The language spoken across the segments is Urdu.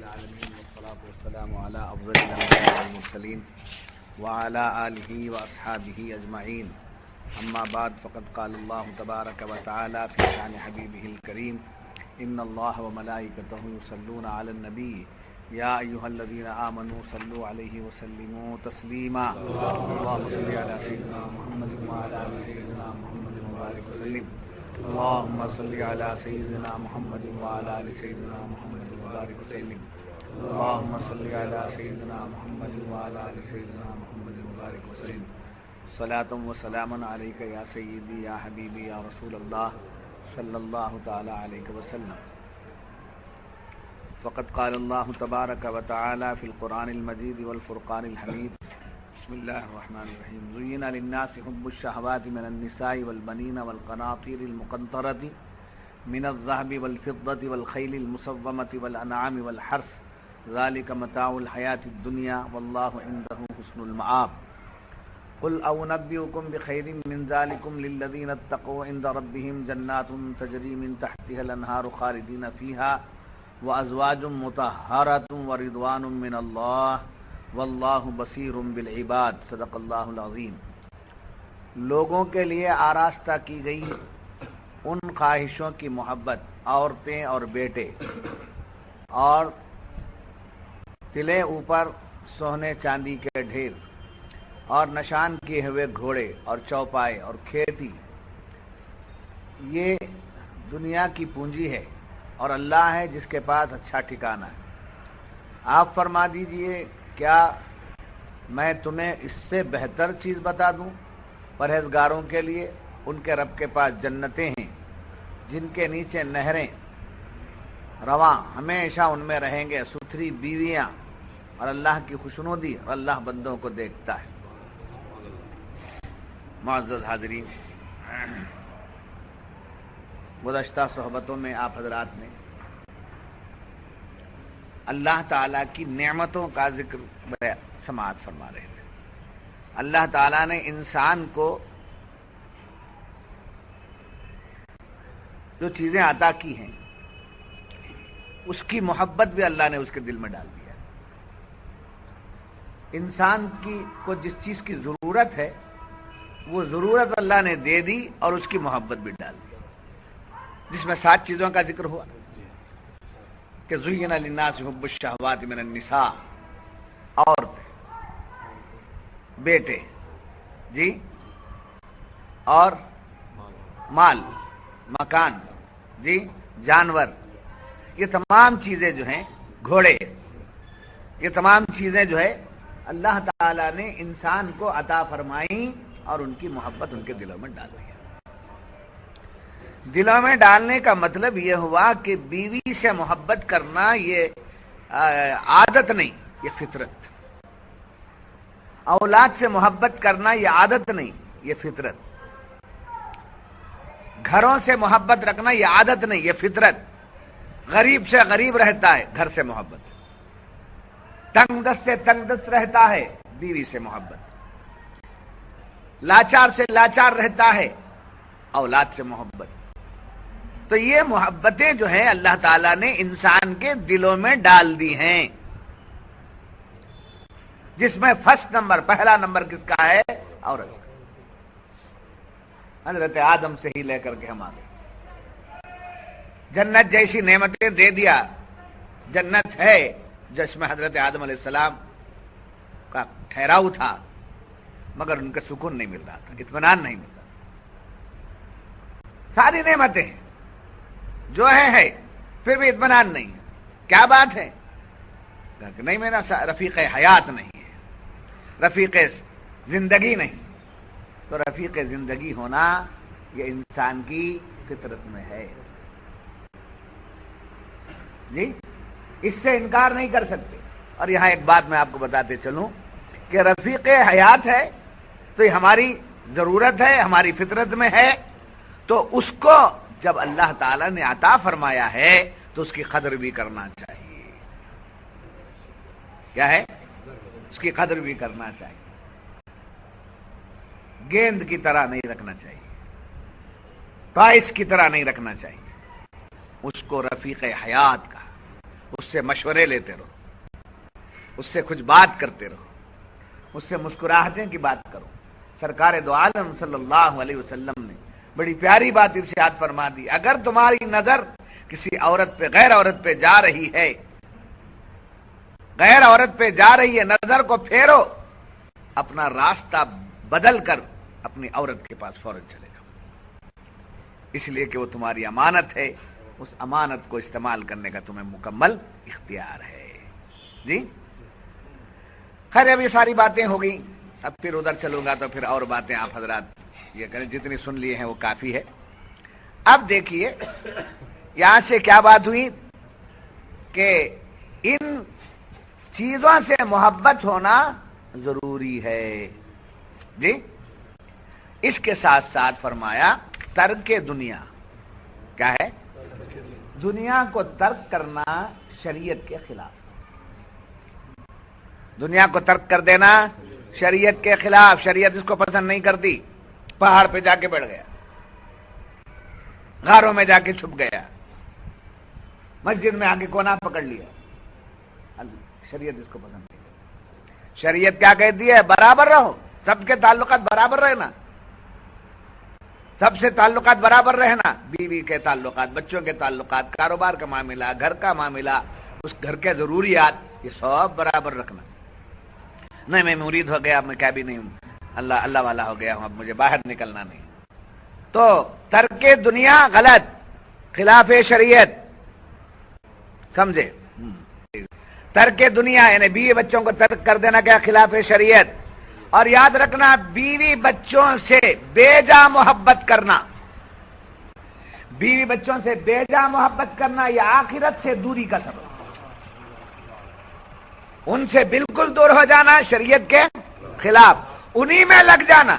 العالمين والصلاة والسلام على أفضل الأنبياء والمرسلين وعلى آله وأصحابه أجمعين أما بعد فقد قال الله تبارك وتعالى في شأن حبيبه الكريم إن الله وملائكته يصلون على النبي يا أيها الذين آمنوا صلوا عليه وسلموا تسليما اللهم صل على سيدنا محمد وعلى آل سيدنا محمد وبارك وسلم اللهم صل على سيدنا محمد وعلى آل سيدنا محمد وبارك وسلم اللهم صل على سيدنا محمد وعلى آل سيدنا محمد وبارك وسلم صلاة وسلاما عليك يا سيدي يا حبيبي يا رسول الله صلى الله تعالى عليه وسلم فقد قال الله تبارك وتعالى في القرآن المجيد والفرقان الحميد بسم الله الرحمن الرحيم زين للناس حب الشهوات من النساء والبنين والقناطير المقنطرة من الذهب والفضة والخيل المسومة والأنعام والحرث ذلك متاع الحياة الدنيا والله عنده حسن المآب قل أنبئكم بخير من ذلكم للذين اتقوا عند ربهم جنات تجري من تحتها الأنهار خالدين فيها وأزواج مطهرة ورضوان من الله واللہ بصیر بالعباد صدق اللہ العظیم۔ لوگوں کے لیے آراستہ کی گئی ان خواہشوں کی محبت، عورتیں اور بیٹے اور تلے اوپر سونے چاندی کے ڈھیر اور نشان کیے ہوئے گھوڑے اور چوپائے اور کھیتی، یہ دنیا کی پونجی ہے اور اللہ ہے جس کے پاس اچھا ٹھکانہ ہے۔ آپ فرما دیجئے کیا میں تمہیں اس سے بہتر چیز بتا دوں؟ پرہیزگاروں کے لیے ان کے رب کے پاس جنتیں ہیں جن کے نیچے نہریں رواں، ہمیشہ ان میں رہیں گے، ستھری بیویاں اور اللہ کی خوشنودی، اور اللہ بندوں کو دیکھتا ہے۔ معزز حاضرین، گزشتہ صحبتوں میں آپ حضرات نے اللہ تعالیٰ کی نعمتوں کا ذکر سماعت فرما رہے تھے۔ اللہ تعالیٰ نے انسان کو جو چیزیں عطا کی ہیں اس کی محبت بھی اللہ نے اس کے دل میں ڈال دیا۔ انسان کو جس چیز کی ضرورت ہے وہ ضرورت اللہ نے دے دی اور اس کی محبت بھی ڈال دی، جس میں 7 چیزوں کا ذکر ہوا کہ زین للناس حب الشہوات من النساء، عورتیں، بیٹے جی، اور مال، مکان جی، جانور، یہ تمام چیزیں جو ہیں، گھوڑے، یہ تمام چیزیں جو ہے اللہ تعالیٰ نے انسان کو عطا فرمائیں اور ان کی محبت ان کے دلوں میں ڈال دی۔ دلوں میں ڈالنے کا مطلب یہ ہوا کہ بیوی سے محبت کرنا یہ عادت نہیں، یہ فطرت۔ اولاد سے محبت کرنا یہ عادت نہیں، یہ فطرت۔ گھروں سے محبت رکھنا یہ عادت نہیں، یہ فطرت۔ غریب سے غریب رہتا ہے، گھر سے محبت۔ تنگ دست سے تنگ دست رہتا ہے، بیوی سے محبت۔ لاچار سے لاچار رہتا ہے، اولاد سے محبت۔ تو یہ محبتیں جو ہیں اللہ تعالیٰ نے انسان کے دلوں میں ڈال دی ہیں، جس میں پہلا نمبر کس کا ہے؟ عورت۔ حضرت آدم سے ہی لے کر کے ہم آگے جنت جیسی نعمتیں دے دیا۔ جنت ہے جس میں حضرت آدم علیہ السلام کا ٹھہراؤ تھا، مگر ان کا سکون نہیں مل رہا تھا، اطمینان نہیں مل رہا۔ ساری نعمتیں ہیں جو ہے پھر بھی اطمینان نہیں ہے۔ کیا بات ہے؟ کہ نہیں، میرا رفیق حیات نہیں ہے، رفیق زندگی نہیں۔ تو رفیق زندگی ہونا یہ انسان کی فطرت میں ہے جی، اس سے انکار نہیں کر سکتے۔ اور یہاں ایک بات میں آپ کو بتاتے چلوں کہ رفیق حیات ہے تو یہ ہماری ضرورت ہے، ہماری فطرت میں ہے، تو اس کو جب اللہ تعالیٰ نے عطا فرمایا ہے تو اس کی قدر بھی کرنا چاہیے۔ کیا ہے؟ اس کی قدر بھی کرنا چاہیے، گیند کی طرح نہیں رکھنا چاہیے، ٹوائس کی طرح نہیں رکھنا چاہیے، اس کو رفیق حیات کا، اس سے مشورے لیتے رہو، اس سے کچھ بات کرتے رہو، اس سے مسکراہٹیں کی بات کرو۔ سرکار دو عالم صلی اللہ علیہ وسلم نے بڑی پیاری بات ارشاد فرما دی، اگر تمہاری نظر کسی عورت پہ، غیر عورت پہ جا رہی ہے، غیر عورت پہ جا رہی ہے، نظر کو پھیرو، اپنا راستہ بدل کر اپنی عورت کے پاس فوراً چلے جاؤ، اس لیے کہ وہ تمہاری امانت ہے، اس امانت کو استعمال کرنے کا تمہیں مکمل اختیار ہے۔ جی خیر، اب یہ ساری باتیں ہو گئی، اب پھر ادھر چلوں گا تو پھر اور باتیں آپ حضرات یہ کریں، جتنی سن لیے ہیں وہ کافی ہے۔ اب دیکھیے یہاں سے کیا بات ہوئی کہ ان چیزوں سے محبت ہونا ضروری ہے۔ جی اس کے ساتھ ساتھ فرمایا ترک دنیا، کیا ہے؟ دنیا کو ترک کرنا شریعت کے خلاف، دنیا کو ترک کر دینا شریعت کے خلاف، شریعت اس کو پسند نہیں کرتی۔ پہاڑ پہ جا کے بیٹھ گیا، غاروں میں جا کے چھپ گیا، مسجد میں آ کے کونا پکڑ لیا، شریعت اس کو پسند نہیں۔ شریعت کیا کہتی ہے؟ برابر رہو، سب کے تعلقات برابر رہنا، سب سے تعلقات برابر رہنا، بیوی کے تعلقات، بچوں کے تعلقات، کاروبار کا معاملہ، گھر کا معاملہ، اس گھر کے ضروریات، یہ سب برابر رکھنا۔ نہیں میں مرید ہو گیا، میں کیا بھی نہیں ہوں، اللہ والا ہو گیا ہوں، اب مجھے باہر نکلنا نہیں۔ تو ترک دنیا غلط، خلاف شریعت، سمجھے؟ ترک دنیا یعنی بیوی بچوں کو ترک کر دینا کیا؟ خلاف شریعت۔ اور یاد رکھنا بیوی بچوں سے بے جا محبت کرنا، بیوی بچوں سے بے جا محبت کرنا یہ آخرت سے دوری کا سبب، ان سے بالکل دور ہو جانا شریعت کے خلاف، انہی میں لگ جانا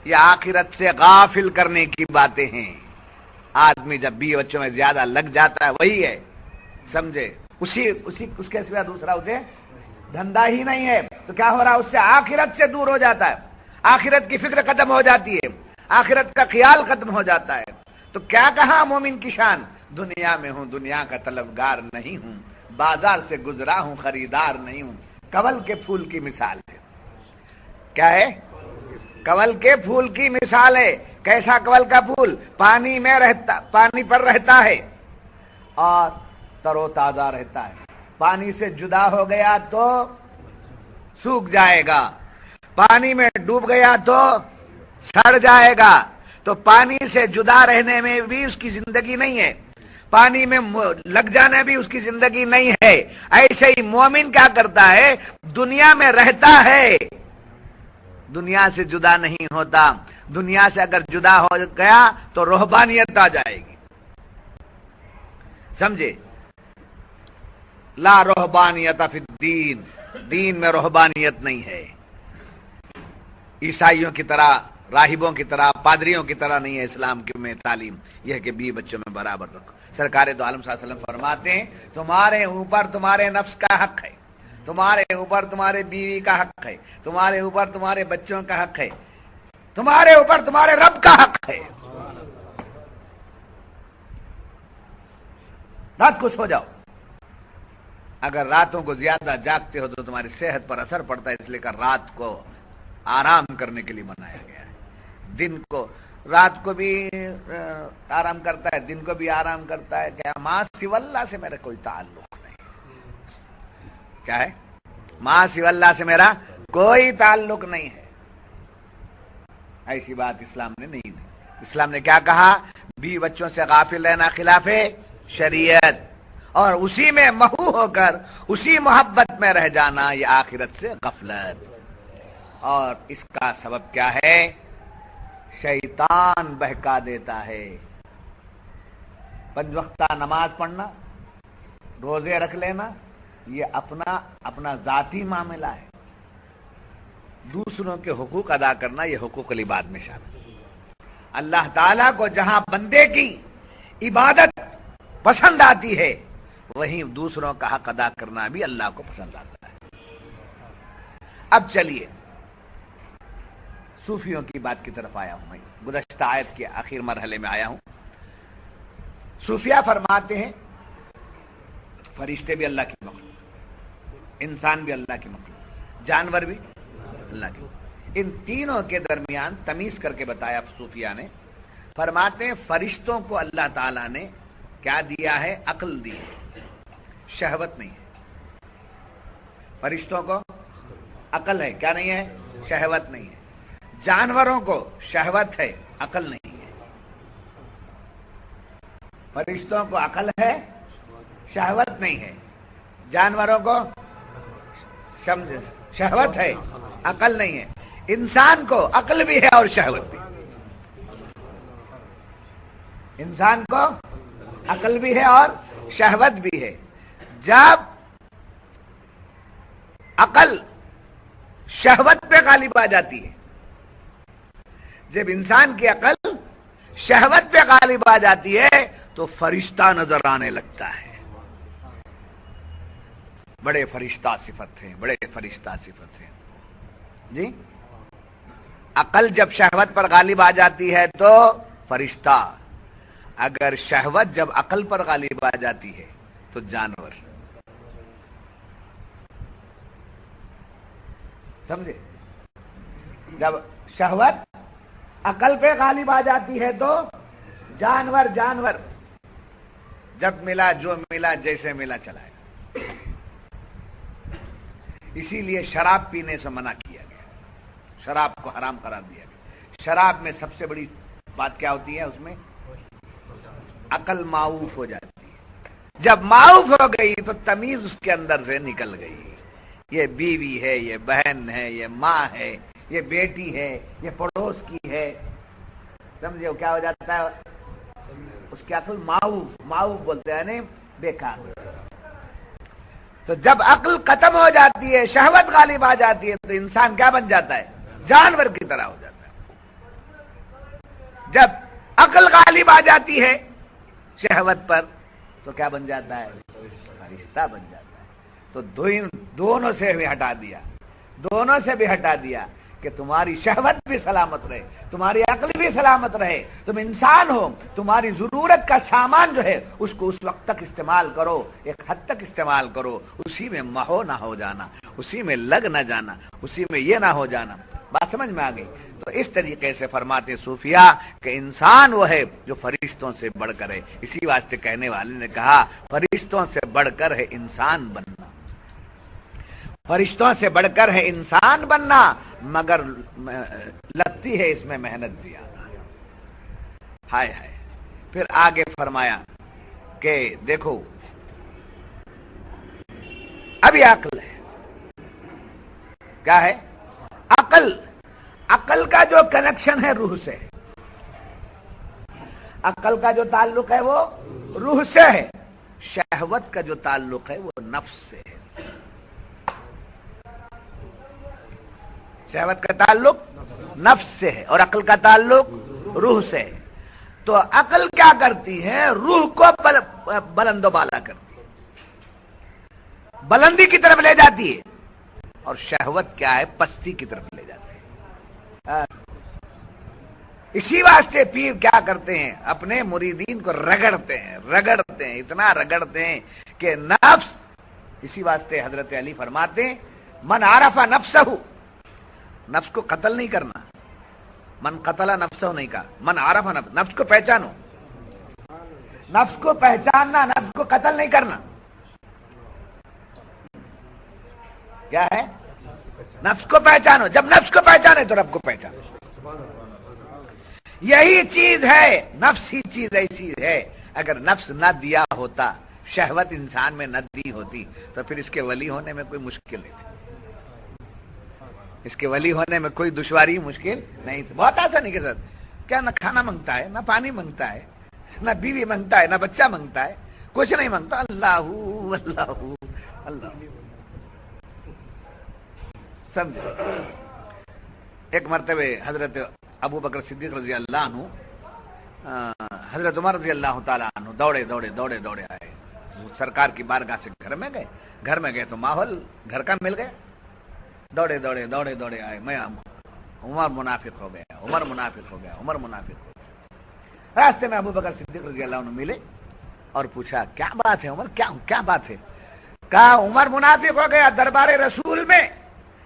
یہ آخرت سے غافل کرنے کی باتیں ہیں۔ آدمی جب بیوی بچوں میں زیادہ لگ جاتا ہے وہی ہے، سمجھے؟ اس کے سوا دوسرا اسے دھندا ہی نہیں ہے، تو کیا ہو رہا ہے؟ اس سے آخرت سے دور ہو جاتا ہے، آخرت کی فکر ختم ہو جاتی ہے، آخرت کا خیال ختم ہو جاتا ہے۔ تو کیا کہا مومن کی شان؟ دنیا میں ہوں، دنیا کا طلبگار نہیں ہوں، بازار سے گزرا ہوں، خریدار نہیں ہوں۔ کنول کے پھول کی مثال ہے، کیا ہے؟ کنول کے پھول کی مثال ہے۔ کیسا کنول کا پھول؟ پانی پر رہتا ہے اور تر و تازہ رہتا ہے، پانی سے جدا ہو گیا تو سوکھ جائے گا، پانی میں ڈوب گیا تو سڑ جائے گا۔ تو پانی سے جدا رہنے میں بھی اس کی زندگی نہیں ہے، پانی میں لگ جانا بھی اس کی زندگی نہیں ہے۔ ایسے ہی مومن کیا کرتا ہے؟ دنیا میں رہتا ہے، دنیا سے جدا نہیں ہوتا۔ دنیا سے اگر جدا ہو گیا تو رہبانیت آ جائے گی، سمجھے؟ لا رہبانیت فی الدین، دین میں رہبانیت نہیں ہے، عیسائیوں کی طرح، راہبوں کی طرح، پادریوں کی طرح نہیں ہے اسلام میں تعلیم، یہ ہے کہ بیوی بچوں میں برابر رکھو۔ سرکار دو عالم صلی اللہ علیہ وسلم فرماتے ہیں تمہارے اوپر تمہارے نفس کا حق ہے، تمہارے اوپر تمہارے بیوی کا حق ہے، تمہارے اوپر تمہارے بچوں کا حق ہے، تمہارے اوپر تمہارے رب کا حق ہے۔ رات کو سو جاؤ، اگر راتوں کو زیادہ جاگتے ہو تو تمہاری صحت پر اثر پڑتا ہے، اس لیے کہ رات کو آرام کرنے کے لیے بنایا گیا ہے۔ دن کو، رات کو بھی آرام کرتا ہے، دن کو بھی آرام کرتا ہے۔ کیا ماں سوی اللہ سے میرا کوئی تعلق نہیں، کیا ہے؟ ماں سوی اللہ سے میرا کوئی تعلق نہیں ہے، ایسی بات اسلام نے نہیں دی۔ اسلام نے کیا کہا؟ بیوی بچوں سے غافل رہنا خلاف شریعت، اور اسی میں محو ہو کر اسی محبت میں رہ جانا یہ آخرت سے غفلت۔ اور اس کا سبب کیا ہے؟ شیطان بہکا دیتا ہے۔ 5 وقتہ نماز پڑھنا، روزے رکھ لینا، یہ اپنا ذاتی معاملہ ہے، دوسروں کے حقوق ادا کرنا یہ حقوق العباد میں شامل ہے۔ اللہ تعالیٰ کو جہاں بندے کی عبادت پسند آتی ہے وہیں دوسروں کا حق ادا کرنا بھی اللہ کو پسند آتا ہے۔ اب چلیے صوفیوں کی بات کی طرف آیا ہوں، میں گزشتہ آیت کے آخر مرحلے میں آیا ہوں۔ صوفیہ فرماتے ہیں فرشتے بھی اللہ کی مخلوق، انسان بھی اللہ کی مخلوق، جانور بھی اللہ کی مخلوق۔ ان تینوں کے درمیان تمیز کر کے بتایا صوفیہ نے، فرماتے ہیں فرشتوں کو اللہ تعالیٰ نے کیا دیا ہے؟ عقل دی ہے، شہوت نہیں ہے۔ فرشتوں کو عقل ہے، کیا نہیں ہے؟ شہوت نہیں ہے۔ جانوروں کو شہوت ہے، عقل نہیں ہے۔ فرشتوں کو عقل ہے، شہوت نہیں ہے۔ جانوروں کو شہوت ہے، عقل نہیں ہے۔ انسان کو عقل بھی ہے اور شہوت بھی۔ انسان کو عقل بھی ہے اور شہوت بھی ہے۔ جب عقل شہوت پہ غالب آ جاتی ہے، جب انسان کی عقل شہوت پہ غالب آ جاتی ہے تو فرشتہ نظر آنے لگتا ہے۔ بڑے فرشتہ صفت ہیں، بڑے فرشتہ صفت ہیں جی۔ عقل جب شہوت پر غالب آ جاتی ہے تو فرشتہ، اگر شہوت جب عقل پر غالب آ جاتی ہے تو جانور۔ سمجھے؟ جب شہوت عقل پہ غالب آ جاتی ہے تو جانور جب ملا جو ملا جیسے ملا چلائے۔ اسی لیے شراب پینے سے منع کیا گیا، شراب کو حرام قرار دیا گیا۔ شراب میں سب سے بڑی بات کیا ہوتی ہے؟ اس میں عقل معوف ہو جاتی ہے۔ جب معوف ہو گئی تو تمیز اس کے اندر سے نکل گئی۔ یہ بیوی ہے، یہ بہن ہے، یہ ماں ہے، یہ بیٹی ہے، یہ پڑوس کی ہے، سمجھے؟ کیا ہو جاتا ہے؟ اس کی عقل معوف بولتے ہیں نہیں، بیکار۔ تو جب عقل ختم ہو جاتی ہے، شہوت غالب آ جاتی ہے تو انسان کیا بن جاتا ہے؟ جانور کی طرح ہو جاتا ہے۔ جب عقل غالب آ جاتی ہے شہوت پر تو کیا بن جاتا ہے؟ فرشتہ بن جاتا ہے۔ تو دونوں سے بھی ہٹا دیا کہ تمہاری شہوت بھی سلامت رہے، تمہاری عقل بھی سلامت رہے، تم انسان ہو، تمہاری ضرورت کا سامان جو ہے اس کو اس وقت تک استعمال کرو، ایک حد تک استعمال کرو، اسی میں محو نہ ہو جانا، اسی میں لگ نہ جانا، اسی میں یہ نہ ہو جانا۔ بات سمجھ میں آ گئی؟ تو اس طریقے سے فرماتے صوفیہ کہ انسان وہ ہے جو فرشتوں سے بڑھ کر ہے۔ اسی واسطے کہنے والے نے کہا فرشتوں سے بڑھ کر ہے انسان بننا، فرشتوں سے بڑھ کر ہے انسان بننا، مگر لگتی ہے اس میں محنت زیادہ۔ ہائے ہائے۔ پھر آگے فرمایا کہ دیکھو ابھی عقل ہے، کیا ہے؟ عقل کا جو کنیکشن ہے روح سے، عقل کا جو تعلق ہے وہ روح سے ہے، شہوت کا جو تعلق ہے وہ نفس سے ہے۔ شہوت کا تعلق نفس سے ہے اور عقل کا تعلق روح سے ہے۔ تو عقل کیا کرتی ہے؟ روح کو بلند و بالا کرتی ہے، بلندی کی طرف لے جاتی ہے، اور شہوت کیا ہے؟ پستی کی طرف لے جاتی ہے۔ اسی واسطے پیر کیا کرتے ہیں؟ اپنے مریدین کو رگڑتے ہیں، اتنا رگڑتے ہیں کہ نفس، اسی واسطے حضرت علی فرماتے ہیں من عرف نفسہ، نفس کو قتل نہیں کرنا، من قتل نفسہ نہیں کہا، من عرف نفس کو پہچانو، نفس کو پہچاننا، نفس کو قتل نہیں کرنا۔ کیا ہے؟ نفس کو پہچانو، جب نفس کو پہچانے تو رب کو پہچانو۔ یہی چیز ہے، نفس ہی چیز ایسی ہے، اگر نفس نہ دیا ہوتا، شہوت انسان میں نہ دی ہوتی تو پھر اس کے ولی ہونے میں کوئی مشکل نہیں تھی، اس کے ولی ہونے میں کوئی دشواری مشکل نہیں تھی، بہت آسانی کے ساتھ۔ کیا نہ کھانا منگتا ہے، نہ پانی منگتا ہے، نہ بیوی منگتا ہے، نہ بچہ منگتا ہے، کچھ نہیں منگتا، اللہ اللہ اللہ۔ سمجھے؟ ایک مرتبہ حضرت ابو بکر صدیق رضی اللہ عنہ حضرت عمر رضی اللہ تعالیٰ عنہ دوڑے آئے سرکار کی بارگاہ سے، گھر میں گئے تو ماحول گھر کا مل گیا، دوڑے آئے، میں عمر منافق ہو گیا۔ راستے میں ابو بکر صدیق رضی اللہ عنہ ملے اور پوچھا کیا بات ہے عمر، کیا بات ہے؟ کہا عمر منافق ہو گیا. دربار رسول میں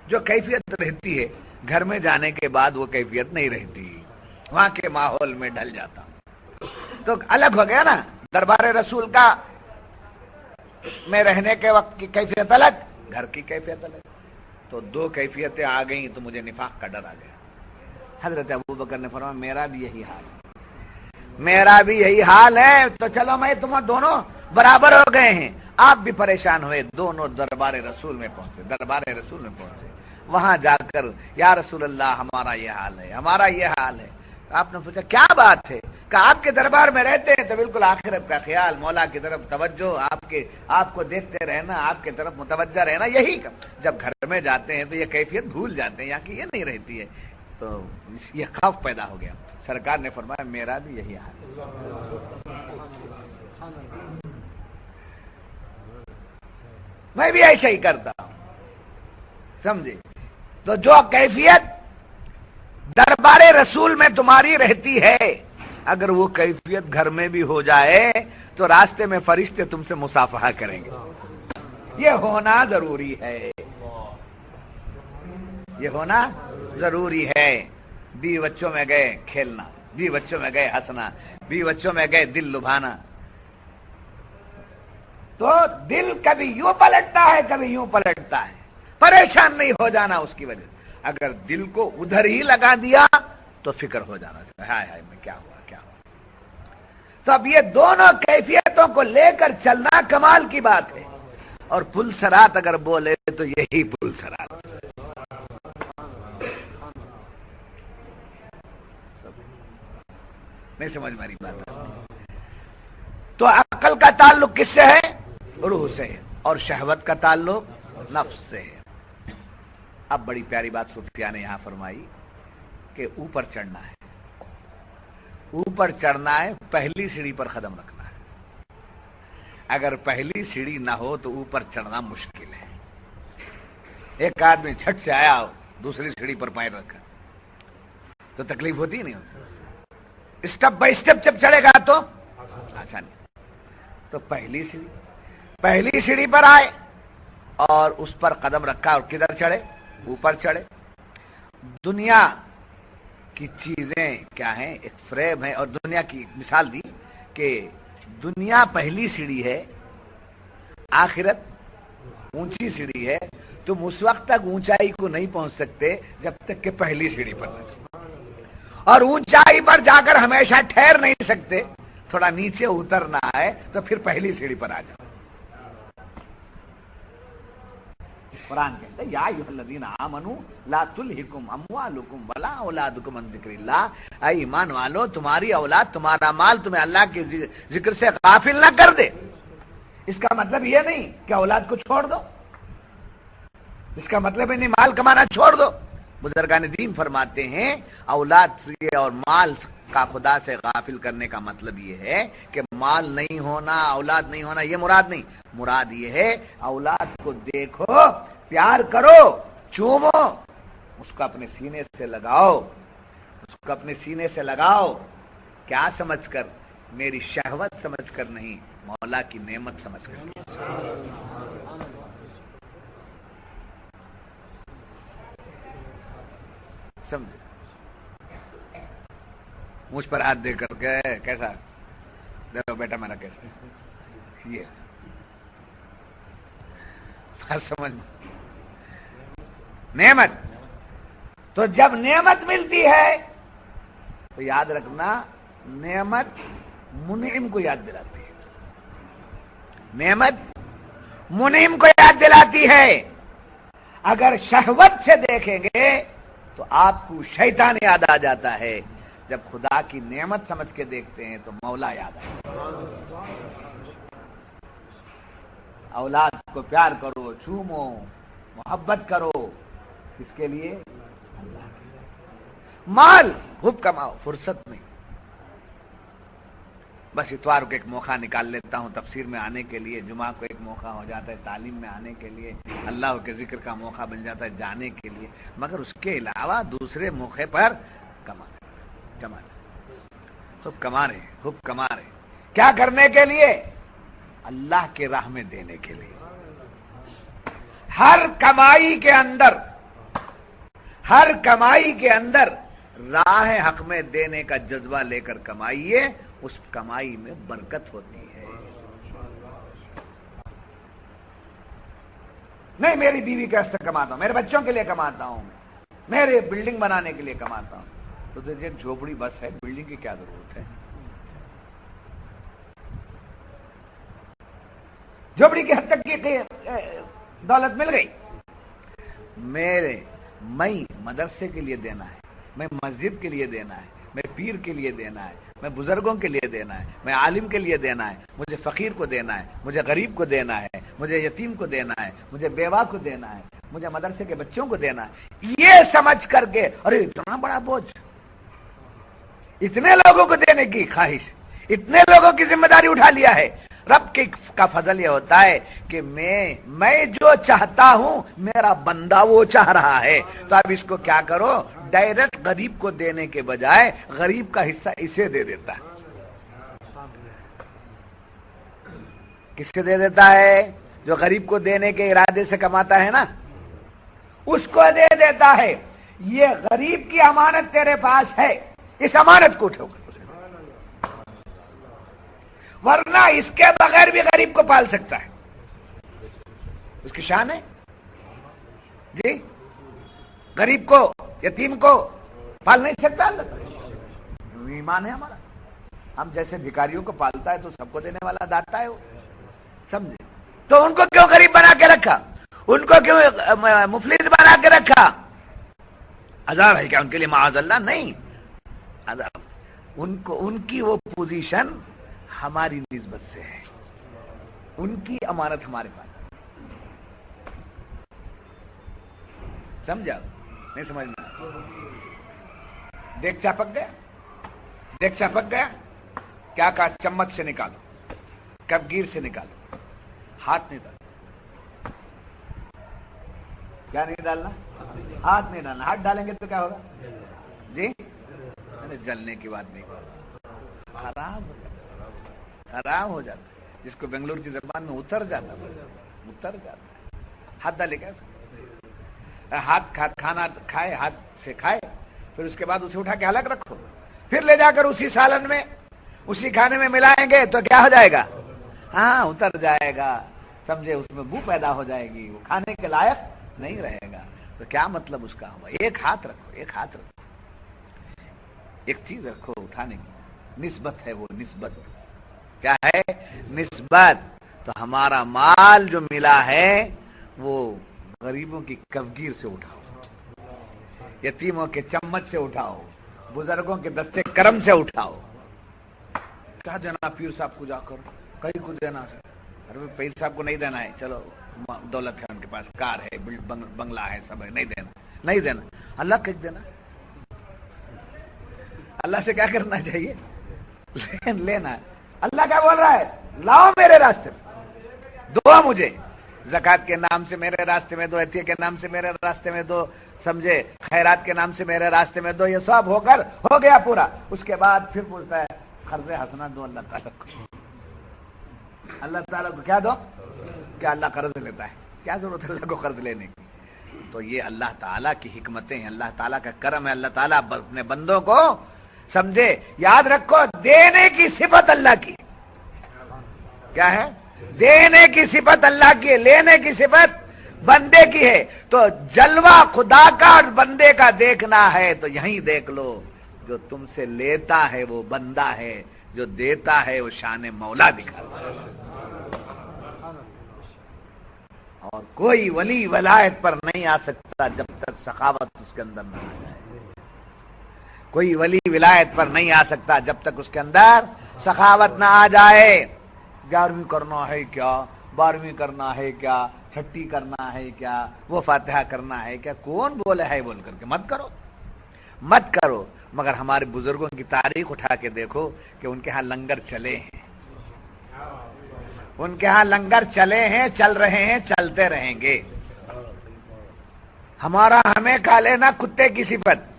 جو کیفیت رہتی ہے گھر میں جانے کے بعد وہ کیفیت نہیں رہتی, وہاں کے ماحول میں ڈل جاتا. تو الگ ہو گیا نا, دربار رسول کا میں رہنے کے وقت کی کیفیت الگ, گھر کی کیفیت الگ. تو دو کیفیتیں آ گئیں تو مجھے نفاق کا ڈر آ گیا. حضرت ابوبکر نے فرمایا میرا بھی یہی حال ہے, میرا بھی یہی حال ہے. تو چلو میں تم دونوں برابر ہو گئے ہیں. آپ بھی پریشان ہوئے, دونوں دربار رسول میں پہنچے. دربار رسول میں پہنچے, وہاں جا کر یا رسول اللہ ہمارا یہ حال ہے, ہمارا یہ حال ہے. آپ نے پوچھا کیا بات ہے؟ کہ آپ کے دربار میں رہتے ہیں تو بالکل آخرت کا خیال, مولا کی طرف توجہ, آپ کو دیکھتے رہنا, آپ کی طرف متوجہ رہنا, یہی جب گھر میں جاتے ہیں تو یہ کیفیت بھول جاتے ہیں, یہاں کی یہ نہیں رہتی ہے. تو یہ خوف پیدا ہو گیا. سرکار نے فرمایا میرا بھی یہی حال ہے, میں بھی ایسا ہی کرتا ہوں. سمجھے؟ تو جو کیفیت دربار رسول میں تمہاری رہتی ہے, اگر وہ کیفیت گھر میں بھی ہو جائے تو راستے میں فرشتے تم سے مصافحہ کریں گے. یہ ہونا ضروری ہے, یہ ہونا ضروری ہے. بیوی بچوں میں گئے کھیلنا, بیوی بچوں میں گئے ہنسنا, بیوی بچوں میں گئے دل لبھانا. تو دل کبھی یوں پلٹتا ہے کبھی یوں پلٹتا ہے, پریشان نہیں ہو جانا اس کی وجہ سے. اگر دل کو ادھر ہی لگا دیا تو فکر ہو جانا, ہائے ہائے میں کیا ہوا کیا ہوا. تو اب یہ دونوں کیفیتوں کو لے کر چلنا کمال کی بات ہے. اور پل سرات اگر بولے تو یہی پل سرات. نہیں سمجھ میری بات. تو عقل کا تعلق کس سے ہے؟ روح سے ہے, اور شہوت کا تعلق نفس سے ہے. اب بڑی پیاری بات صوفیاء نے یہاں فرمائی کہ اوپر چڑھنا ہے, اوپر چڑھنا ہے, پہلی سیڑھی پر قدم رکھنا ہے. اگر پہلی سیڑھی نہ ہو تو اوپر چڑھنا مشکل ہے. ایک آدمی جھٹ سے آیا دوسری سیڑھی پر پیر رکھا تو تکلیف ہوتی نہیں ہوتی. اسٹیپ بائی اسٹیپ جب چڑھے گا تو آسانی. تو پہلی سیڑھی پر آئے اور اس پر قدم رکھا, اور کدھر چڑھے؟ اوپر چڑھے. دنیا کی چیزیں کیا ہیں؟ ایک فریب ہے. اور دنیا کی مثال دی کہ دنیا پہلی سیڑھی ہے, آخرت اونچی سیڑھی ہے. تم اس وقت تک اونچائی کو نہیں پہنچ سکتے جب تک کہ پہلی سیڑھی پر نہ, اور اونچائی پر جا کر ہمیشہ ٹھہر نہیں سکتے. تھوڑا نیچے اترنا ہے تو پھر پہلی سیڑھی پر آ جاؤ. قرآن کہتا ہے یا ایھا الذین آمنوا لا تلھکم اموالکم ولا اولادکم عن ذکر اللہ. اے ایمان والو, تمہاری اولاد تمہارا مال تمہیں اللہ کے ذکر سے غافل نہ کر دے. اس کا مطلب یہ نہیں کہ اولاد کو چھوڑ دو, اس کا مطلب ہے نہیں مال کمانا چھوڑ دو. بزرگان دین فرماتے ہیں اولاد سے اور مال کا خدا سے غافل کرنے کا مطلب یہ ہے کہ مال نہیں ہونا, اولاد نہیں ہونا, یہ مراد نہیں. مراد یہ ہے اولاد کو دیکھو, پیار کرو, چومو, اس کو اپنے سینے سے لگاؤ, اس کو اپنے سینے سے لگاؤ. کیا سمجھ کر؟ میری شہوت سمجھ کر نہیں, مولا کی نعمت سمجھ کر. سمجھ مجھ پر ہاتھ دے کر کے کیسا دیکھو بیٹا میرا کیسا, یہ سمجھ نعمت. تو جب نعمت ملتی ہے تو یاد رکھنا نعمت منعم کو یاد دلاتی ہے, نعمت منعم کو یاد دلاتی ہے. اگر شہوت سے دیکھیں گے تو آپ کو شیطان یاد آ جاتا ہے. جب خدا کی نعمت سمجھ کے دیکھتے ہیں تو مولا یاد آتا ہے. اولاد کو پیار کرو, چومو, محبت کرو, کس کے لیے؟ اللہ کے لیے. مال خوب کماؤ, فرصت نہیں. بس اتوار کو ایک موقع نکال لیتا ہوں تفسیر میں آنے کے لیے, جمعہ کو ایک موقع ہو جاتا ہے تعلیم میں آنے کے لیے, اللہ کے ذکر کا موقع بن جاتا ہے جانے کے لیے, مگر اس کے علاوہ دوسرے موقع پر کما خوب کما رہے, خوب کما رہے. کیا کرنے کے لیے؟ اللہ کے راہ میں دینے کے لیے. ہر کمائی کے اندر راہ حق میں دینے کا جذبہ لے کر کمائیے، اس کمائی میں برکت ہوتی ہے۔ نہیں میری بیوی کے واسطے کماتا ہوں، میرے بچوں کے لیے کماتا ہوں، میرے بلڈنگ بنانے کے لیے کماتا ہوں، تو دیکھیے جھوپڑی بس ہے، بلڈنگ کی کیا ضرورت ہے؟ جھوپڑی کی حد تک کی دولت مل گئی، میں مدرسے کے لیے دینا ہے، میں مسجد کے لیے دینا ہے، میں پیر کے لیے دینا ہے، میں بزرگوں کے لیے دینا ہے، میں عالم کے لیے دینا ہے، مجھے فقیر کو دینا ہے، مجھے غریب کو دینا ہے، مجھے یتیم کو دینا ہے، مجھے بیوہ کو دینا ہے، مجھے مدرسے کے بچوں کو دینا ہے، یہ سمجھ کر کے ارے اتنا بڑا بوجھ، اتنے لوگوں کو دینے کی خواہش، اتنے لوگوں کی ذمہ داری اٹھا لیا ہے۔ رب کا فضل یہ ہوتا ہے کہ میں جو چاہتا ہوں میرا بندہ وہ چاہ رہا ہے، تو اب اس کو کیا کرو، ڈائریکٹ غریب کو دینے کے بجائے غریب کا حصہ اسے دے دیتا ہے۔ کس کو دے دیتا ہے؟ جو غریب کو دینے کے ارادے سے کماتا ہے نا، اس کو دے دیتا ہے۔ یہ غریب کی امانت تیرے پاس ہے، اس امانت کو اٹھو، ورنہ اس کے بغیر بھی غریب کو پال سکتا ہے، اس کی شان ہے جی، غریب کو یتیم کو پال نہیں سکتا اللہ تعالیٰ، ایمان ہے ہمارا، ہم جیسے بھکاریوں کو پالتا ہے تو سب کو دینے والا داتا ہے وہ، سمجھے؟ تو ان کو کیوں غریب بنا کے رکھا، ان کو کیوں مفلس بنا کے رکھا؟ عذاب ہے کیا ان کے لیے؟ معاذ اللہ نہیں، ان کی وہ پوزیشن ہماری نسبت سے ہے، ان کی امانت ہمارے پاس، سمجھا؟ نہیں سمجھنا؟ دیکھ چپک گیا، کیا کہا؟ چمچ سے نکالو، کپ گیر سے نکالو، ہاتھ نہیں ڈالنا، کیا نہیں ڈالنا؟ ہاتھ نہیں ڈالنا، ہاتھ ڈالیں گے تو کیا ہوگا جی؟ جلنے کی بات نہیں، خراب ہو جاتا ہے، جس کو بنگلور کی زبان میں اتر جاتا ہے، ہاتھ ڈالے کیا؟ کھانا کھائے، ہاتھ سے کھائے، پھر اس کے بعد اسے اٹھا کے الگ رکھو، پھر لے جا کر اسی سالن میں اسی کھانے میں ملائیں گے تو کیا ہو جائے گا؟ ہاں اتر جائے گا، سمجھے؟ اس میں بو پیدا ہو جائے گی، وہ کھانے کے لائق نہیں رہے گا۔ تو کیا مطلب اس کا ہوا؟ ایک ہاتھ رکھو، ایک چیز رکھو اٹھانے کی، نسبت ہے وہ، نسبت کیا ہے؟ نسبت۔ تو ہمارا مال جو ملا ہے وہ غریبوں کی کفگیر سے اٹھاؤ، یتیموں کے چمچ سے اٹھاؤ، بزرگوں کے دستے کرم سے اٹھاؤ۔ کیا دینا پیر صاحب کو؟ جا کر کہیں کو دینا، ارے پیر صاحب کو نہیں دینا ہے، چلو دولت ہے ان کے پاس، کار ہے، بنگلہ ہے، سب ہے، نہیں دینا، اللہ کو دینا۔ اللہ سے کیا کرنا چاہیے؟ لینا ہے۔ اللہ کیا بول رہا ہے؟ لاؤ میرے راستے میں، دو مجھے، زکات کے نام سے میرے راستے میں دو، عطیہ کے نام سے میرے راستے میں دو، سمجھے؟ خیرات کے نام سے میرے راستے میں دو، یہ سب ہو کر ہو گیا پورا۔ اس کے بعد پھر پوچھتا ہے قرض حسنہ دو اللہ تعالیٰ کو، اللہ تعالیٰ کو کیا دو؟ کیا اللہ قرض لیتا ہے؟ کیا ضرورت ہے اللہ کو قرض لینے کی؟ تو یہ اللہ تعالیٰ کی حکمتیں ہیں، اللہ تعالیٰ کا کرم ہے، اللہ تعالیٰ اپنے بندوں کو، سمجھے؟ یاد رکھو دینے کی صفت اللہ کی کیا ہے؟ دینے کی صفت اللہ کی ہے، لینے کی صفت بندے کی ہے۔ تو جلوہ خدا کا اور بندے کا دیکھنا ہے تو یہیں دیکھ لو، جو تم سے لیتا ہے وہ بندہ ہے، جو دیتا ہے وہ شان مولا دکھاتا ہے۔ اور کوئی ولی ولایت پر نہیں آ سکتا جب تک سخاوت اس کے اندر نہ آ جائے، کوئی ولی ولایت پر نہیں آ سکتا جب تک اس کے اندر سخاوت نہ آ جائے۔ 11ویں کرنا ہے کیا، 12ویں کرنا ہے کیا، چھٹی کرنا ہے کیا، وہ فاتحہ کرنا ہے کیا، کون بولے ہے بول کر کے مت کرو۔ مگر ہمارے بزرگوں کی تاریخ اٹھا کے دیکھو کہ ان کے ہاں لنگر چلے ہیں، ان کے ہاں لنگر چلے ہیں، چل رہے ہیں، چلتے رہیں گے۔ ہمیں کھا لینا کتے کی صفت،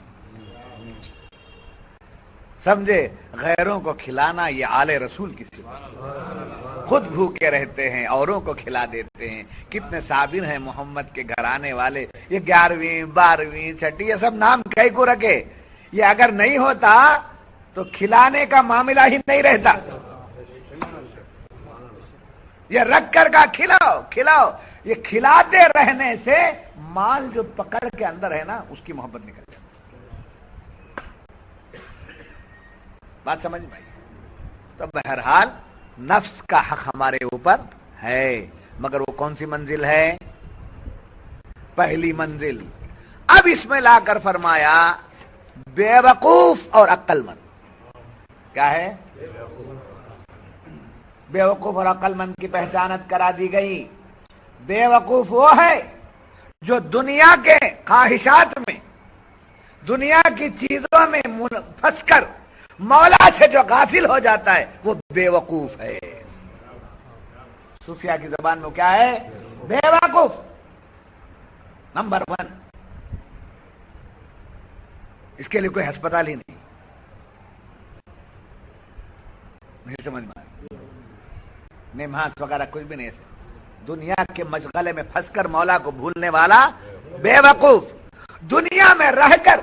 سمجھے؟ غیروں کو کھلانا یہ آل رسول کی صفت۔ خود بھوکے رہتے ہیں، اوروں کو کھلا دیتے ہیں۔ کتنے صابر ہیں محمد کے گھرانے والے، یہ 11ویں 12ویں 6ٹھی یہ سب نام کئی کو رکھے، یہ اگر نہیں ہوتا تو کھلانے کا معاملہ ہی نہیں رہتا۔ یہ رکھ کر کا کھلاؤ کھلاؤ، یہ کھلاتے رہنے سے مال جو پکڑ کے اندر ہے نا اس کی محبت نکل جاتی۔ بات سمجھ میں آئی؟ تو بہرحال نفس کا حق ہمارے اوپر ہے، مگر وہ کون سی منزل ہے؟ پہلی منزل۔ اب اس میں لا کر فرمایا بے وقوف اور عقل مند۔ کیا ہے؟ بے وقوف اور عقل مند کی پہچانت کرا دی گئی۔ بے وقوف وہ ہے جو دنیا کے خواہشات میں، دنیا کی چیزوں میں پھنس کر مولا سے جو غافل ہو جاتا ہے وہ بے وقوف ہے۔ صوفیہ کی زبان میں کیا ہے؟ بے وقوف نمبر 1۔ اس کے لیے کوئی ہسپتال ہی نہیں سمجھ میں نماز وغیرہ کچھ بھی نہیں ہے۔ دنیا کے مشغلے میں پھنس کر مولا کو بھولنے والا بے وقوف، دنیا میں رہ کر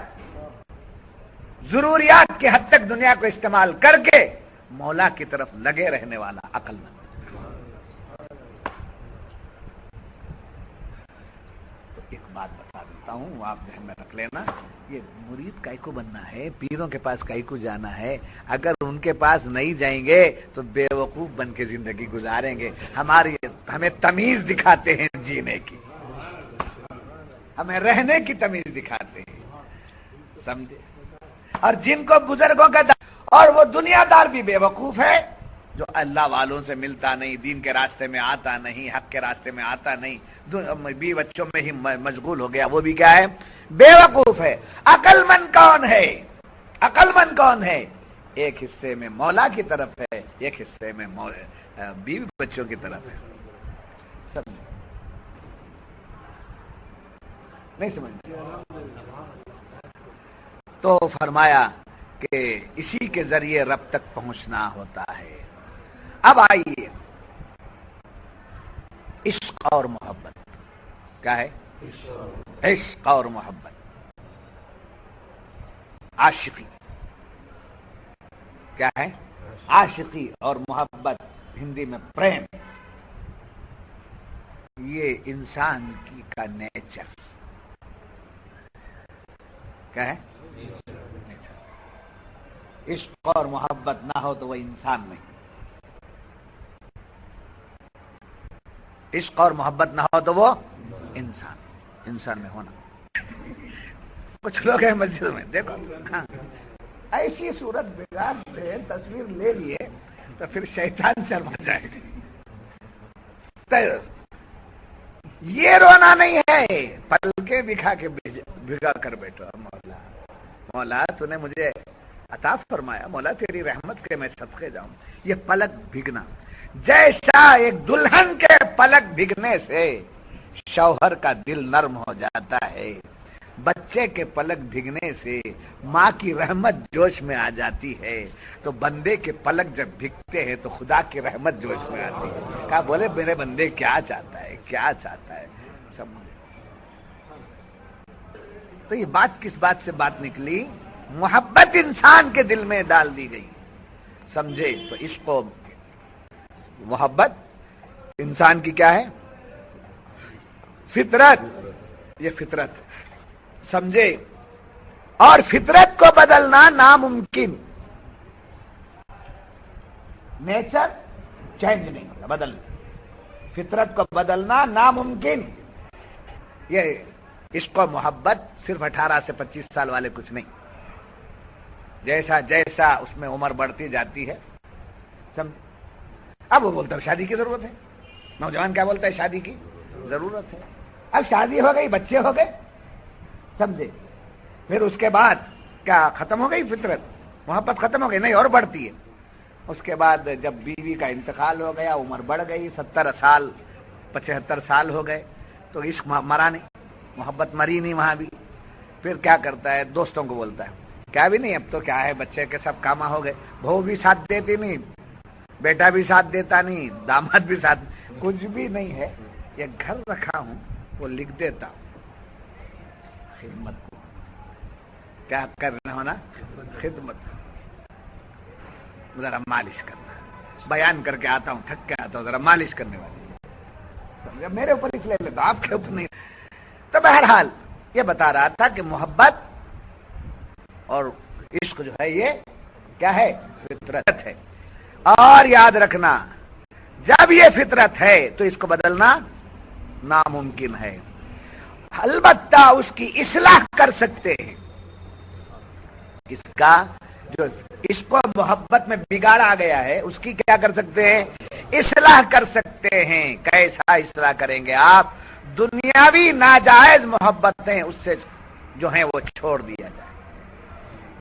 ضروریات کی حد تک دنیا کو استعمال کر کے مولا کی طرف لگے رہنے والا عقل مند۔ تو ایک بات بتا دیتا ہوں، آپ ذہن میں رکھ لینا، یہ مرید کائی کو بننا ہے، پیروں کے پاس کائی کو جانا ہے؟ اگر ان کے پاس نہیں جائیں گے تو بے وقوف بن کے زندگی گزاریں گے۔ ہمیں تمیز دکھاتے ہیں جینے کی، ہمیں رہنے کی تمیز دکھاتے ہیں، سمجھے؟ اور جن کو بزرگوں کا اور وہ دنیا دار بھی بے وقوف ہے جو اللہ والوں سے ملتا نہیں، دین کے راستے میں آتا نہیں، حق کے راستے میں آتا نہیں، بی بچوں میں ہی مشغول ہو گیا، وہ بھی کیا ہے؟ بے وقوف ہے۔ عقل مند کون ہے؟ عقل مند کون ہے؟ ایک حصے میں مولا کی طرف ہے، ایک حصے میں بیوی بچوں کی طرف ہے۔ سمجھ نہیں سمجھ؟ تو فرمایا کہ اسی کے ذریعے رب تک پہنچنا ہوتا ہے۔ اب آئیے عشق اور محبت۔ کیا ہے؟ عشق اور محبت، عاشقی۔ کیا ہے؟ عاشقی اور محبت، ہندی میں پریم۔ یہ انسان کی کا نیچر کیا ہے؟ عشق اور محبت نہ ہو تو وہ انسان نہیں، عشق اور محبت نہ ہو تو وہ انسان میں ہونا۔ کچھ لوگ ہیں مسجد میں، دیکھو ہاں ایسی صورت بگاڑ سے تصویر لے لیے تو پھر شیطان شرما جائے گا۔ یہ رونا نہیں ہے، پلکیں بکھا کے بھگا کر بیٹھو، مولا مولا تو نے مجھے عطا فرمایا، مولا تیری رحمت کے میں صدقے جاؤں۔ یہ پلک بھگنا جیسا ایک دلہن کے پلک بھگنے سے شوہر کا دل نرم ہو جاتا ہے، بچے کے پلک بھگنے سے ماں کی رحمت جوش میں آ جاتی ہے، تو بندے کے پلک جب بھگتے ہیں تو خدا کی رحمت جوش میں آتی ہے۔ کہا بولے میرے بندے کیا چاہتا ہے، کیا چاہتا ہے؟ تو یہ بات کس بات سے بات نکلی؟ محبت انسان کے دل میں ڈال دی گئی، سمجھے؟ تو عشق و محبت انسان کی کیا ہے؟ فطرت، یہ فطرت سمجھے؟ اور فطرت کو بدلنا ناممکن، نیچر چینج نہیں ہوگا، بدل فطرت کو بدلنا ناممکن۔ یہ عشق و محبت صرف 18 سے 25 سال والے کچھ نہیں، جیسا جیسا اس میں عمر بڑھتی جاتی ہے سمجھ۔ اب وہ بولتا ہے شادی کی ضرورت ہے، نوجوان کیا بولتا ہے؟ شادی کی ضرورت ہے۔ اب شادی ہو گئی، بچے ہو گئے، سمجھے؟ پھر اس کے بعد کیا ختم ہو گئی فطرت؟ محبت ختم ہو گئی؟ نہیں، اور بڑھتی ہے۔ اس کے بعد جب بیوی کا انتقال ہو گیا، عمر بڑھ گئی، 70 سال 75 سال ہو گئے، تو عشق مرا نہیں، محبت مری نہیں وہاں بھی۔ پھر کیا کرتا ہے؟ دوستوں کو بولتا ہے کیا بھی نہیں، اب تو کیا ہے، بچے کے سب کاماں ہو گئے، بہو بھی ساتھ دیتی نہیں، بیٹا بھی ساتھ دیتا نہیں، داماد بھی ساتھ، کچھ بھی نہیں ہے، یہ گھر رکھا ہوں وہ لکھ دیتا ہوں خدمت کو، کیا کرنا ہونا، خدمت، ذرا مالش کرنا، بیان کر کے آتا ہوں، تھک کے آتا ہوں، ذرا مالش کرنے والی، میرے اوپر اس لیے لیتا، آپ کے اوپر نہیں۔ تو بہرحال یہ بتا رہا تھا کہ محبت اور عشق جو ہے یہ کیا ہے، فطرت ہے، اور یاد رکھنا جب یہ فطرت ہے تو اس کو بدلنا ناممکن ہے، البتہ اس کی اصلاح کر سکتے ہیں، اس کا جو عشق و محبت میں بگاڑا گیا ہے اس کی کیا کر سکتے ہیں، اصلاح کر سکتے ہیں۔ کیسا اصلاح کریں گے آپ؟ دنیاوی ناجائز محبتیں اس سے جو ہیں وہ چھوڑ دیا جائے،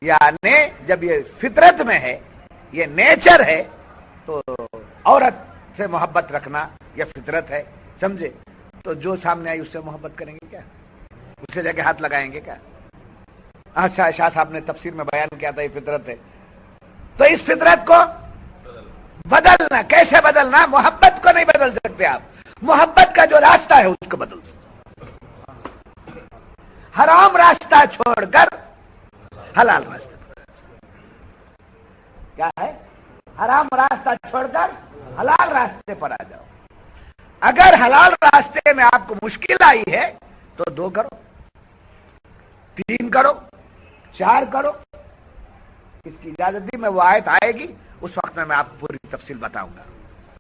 یعنی جب یہ فطرت میں ہے، یہ نیچر ہے، تو عورت سے محبت رکھنا یہ فطرت ہے، سمجھے؟ تو جو سامنے آئی اس سے محبت کریں گے کیا؟ اس سے جا کے ہاتھ لگائیں گے کیا؟ اچھا، شاہ صاحب نے تفسیر میں بیان کیا تھا یہ فطرت ہے، تو اس فطرت کو بدلنا، کیسے بدلنا؟ محبت کو نہیں بدل سکتے آپ، محبت کا جو راستہ ہے اس کو بدل سکتے، حرام راستہ چھوڑ کر حلال راستہ، کیا ہے؟ حرام راستہ چھوڑ کر حلال راستے پر آ جاؤ۔ اگر حلال راستے میں آپ کو مشکل آئی ہے تو 2 کرو، 3 کرو، 4 کرو، اس کی اجازت دی، میں وہ آیت آئے گی اس وقت میں آپ کو پوری تفصیل بتاؤں گا،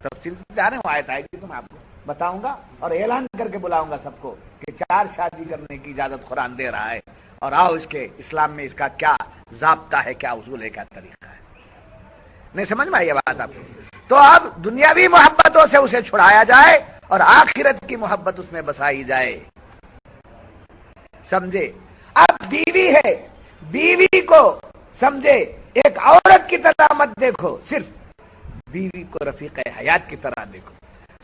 تفصیل سے جانے وہ آیت آئے گی تو میں آپ کو بتاؤں گا اور اعلان کر کے بلاؤں گا سب کو کہ 4 شادی کرنے کی اجازت قرآن دے رہا ہے، اور آؤ اس کے اسلام میں اس کا کیا ضابطہ ہے، کیا اصول ہے، کیا طریقہ ہے۔ نہیں سمجھ میں آئی یہ بات آپ کو؟ تو اب دنیاوی محبتوں سے اسے چھڑایا جائے اور آخرت کی محبت اس میں بسائی جائے، سمجھے؟ اب بیوی ہے، بیوی کو سمجھے ایک عورت کی طرح مت دیکھو، صرف بیوی کو رفیق حیات کی طرح دیکھو۔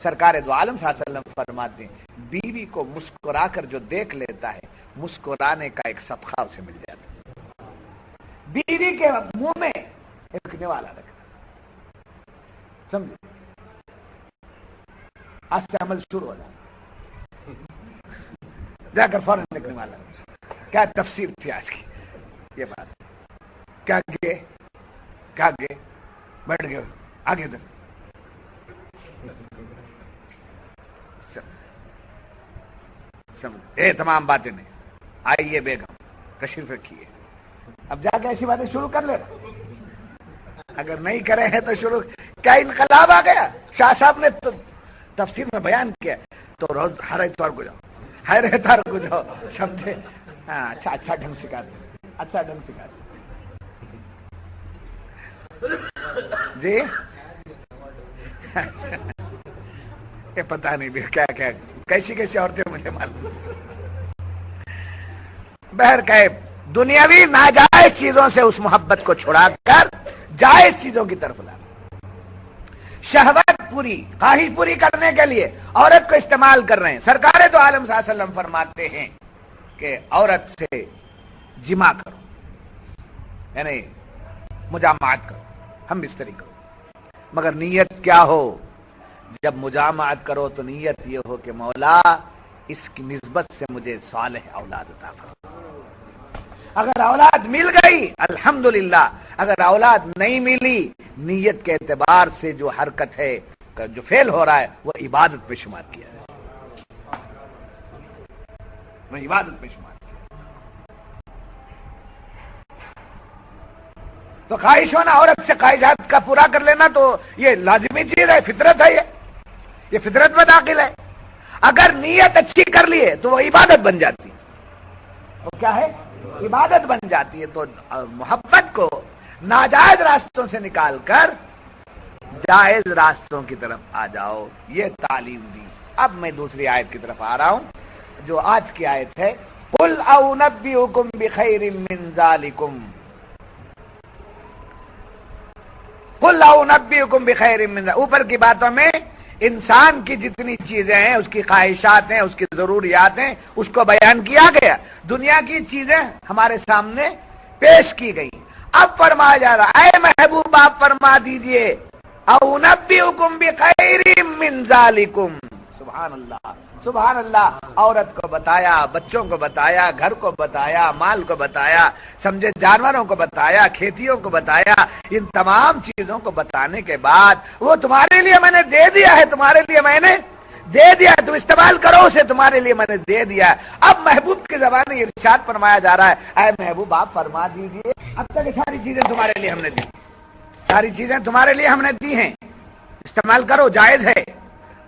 سرکار دو عالم صلی اللہ علیہ وسلم فرماتے ہیں بیوی کو مسکرا کر جو دیکھ لیتا ہے مسکرانے کا ایک صدقہ اسے مل جاتا ہے۔ بیوی کے منہ میں ایک نوالا رکھنا، سمجھے؟ آج سے عمل شروع ہو جائے، جا کر فوراً لکھنے والا۔ کیا تفسیر تھی آج کی یہ بات؟ کیا گئے بیٹھ گئے آگے ادھر، یہ تمام باتیں نہیں۔ آئیے بیگم تشریف رکھیے، اب جا کے ایسی باتیں شروع کر لے، اگر نہیں کرے ہیں تو شروع، کیا انقلاب آ گیا؟ شاہ صاحب نے تو تفسیر میں بیان کیا تو روز ہر اتوار کو جاؤ، ہر اتوار کو جاؤ، سمجھے؟ ہاں، اچھا ڈھنگ سکھاتے، اچھا ڈھنگ سکھاتے جی۔ یہ پتہ نہیں بھی کیا کیسی عورتیں مجھے معلوم۔ بہرکیف دنیاوی ناجائز چیزوں سے اس محبت کو چھڑا کر جائز چیزوں کی طرف لانا، شہوت پوری، خواہش پوری کرنے کے لیے عورت کو استعمال کر رہے ہیں۔ سرکار دو عالم صلی اللہ علیہ وسلم فرماتے ہیں کہ عورت سے جماع کرو، یعنی مجامعت کرو، ہم بستری کرو، مگر نیت کیا ہو؟ جب مجامعت کرو تو نیت یہ ہو کہ مولا اس کی نسبت سے مجھے صالح اولاد عطا فرما۔ اگر اولاد مل گئی الحمدللہ، اگر اولاد نہیں ملی نیت کے اعتبار سے جو حرکت ہے، جو فعل ہو رہا ہے وہ عبادت پہ شمار کیا ہے، وہ عبادت پہ شمار کیا۔ تو خواہش ہونا، عورت سے خواہشات کا پورا کر لینا تو یہ لازمی چیز ہے، فطرت ہے، یہ فطرت میں داخل ہے۔ اگر نیت اچھی کر لیے تو وہ عبادت بن جاتی ہے، وہ کیا ہے؟ عبادت بن جاتی ہے۔ تو محبت کو ناجائز راستوں سے نکال کر جائز راستوں کی طرف آ جاؤ، یہ تعلیم دی۔ اب میں دوسری آیت کی طرف آ رہا ہوں جو آج کی آیت ہے، قُلْ أَوْنَبِّئُكُمْ بِخَيْرٍ مِّن ذَلِكُمْ، قُلْ أَوْنَبِّئُكُمْ بِخَيْرٍ مِّن ذَلِكُمْ۔ اوپر کی باتوں میں انسان کی جتنی چیزیں ہیں، اس کی خواہشات ہیں، اس کی ضروریات ہیں، اس کو بیان کیا گیا، دنیا کی چیزیں ہمارے سامنے پیش کی گئی۔ اب فرمایا جا رہا اے محبوب آپ فرما دیجئے او نبئکم بخیر من ذالکم، سبحان اللہ سبحان اللہ. عورت کو بتایا، بچوں کو بتایا، گھر کو بتایا، مال کو بتایا، سمجھے جانوروں کو بتایا، کھیتیوں کو بتایا. ان تمام چیزوں کو بتانے کے بعد وہ تمہارے لیے میں نے دے دیا ہے، تمہارے لیے میں نے دے دیا ہے، تم استعمال کرو اسے، تمہارے لیے میں نے دے دیا ہے. اب محبوب کی زبان میں ارشاد فرمایا جا رہا ہے، اے محبوب آپ فرما دیجئے اب تک ساری چیزیں تمہارے لیے ہم نے دی، ساری چیزیں تمہارے لیے ہم نے دی ہیں، استعمال کرو، جائز ہے.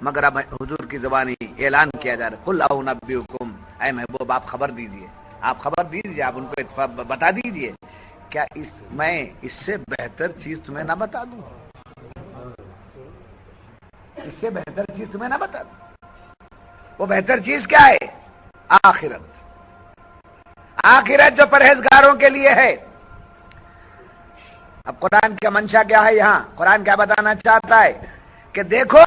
مگر اب حضور کی زبانی اعلان کیا جا رہا ہے، قل انبئکم، اے محبوب آپ خبر دیجئے، آپ خبر دیجئے، آپ ان کو بتا دیجئے، کیا میں اس سے بہتر چیز تمہیں نہ بتا دوں؟ اس سے بہتر چیز تمہیں نہ بتا دوں؟ وہ بہتر چیز کیا ہے؟ آخرت. آخرت جو پرہیزگاروں کے لیے ہے. اب قرآن کا منشا کیا ہے یہاں؟ قرآن کیا بتانا چاہتا ہے کہ دیکھو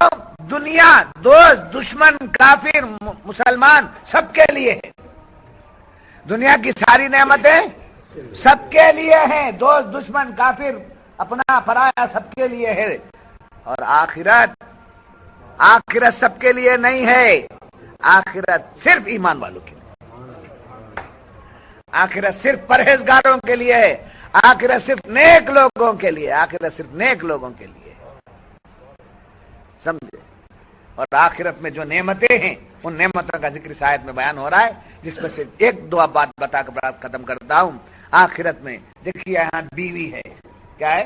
دنیا دوست دشمن کافر مسلمان سب کے لیے ہے، دنیا کی ساری نعمتیں سب کے لیے ہیں، دوست دشمن کافر اپنا پرایا سب کے لیے ہے. اور آخرت سب کے لیے نہیں ہے، آخرت صرف ایمان والوں کے لیے، آخرت صرف پرہیزگاروں کے لیے ہے، آخرت صرف نیک لوگوں کے لیے، آخرت صرف نیک لوگوں کے لیے، سمجھے. اور آخرت میں جو نعمتیں ہیں ان نعمتوں کا ذکر اس آیت میں بیان ہو رہا ہے، جس میں سے ایک دو بات بتا کر بات ختم کرتا ہوں. آخرت میں دیکھیے یہاں بیوی ہے، کیا ہے؟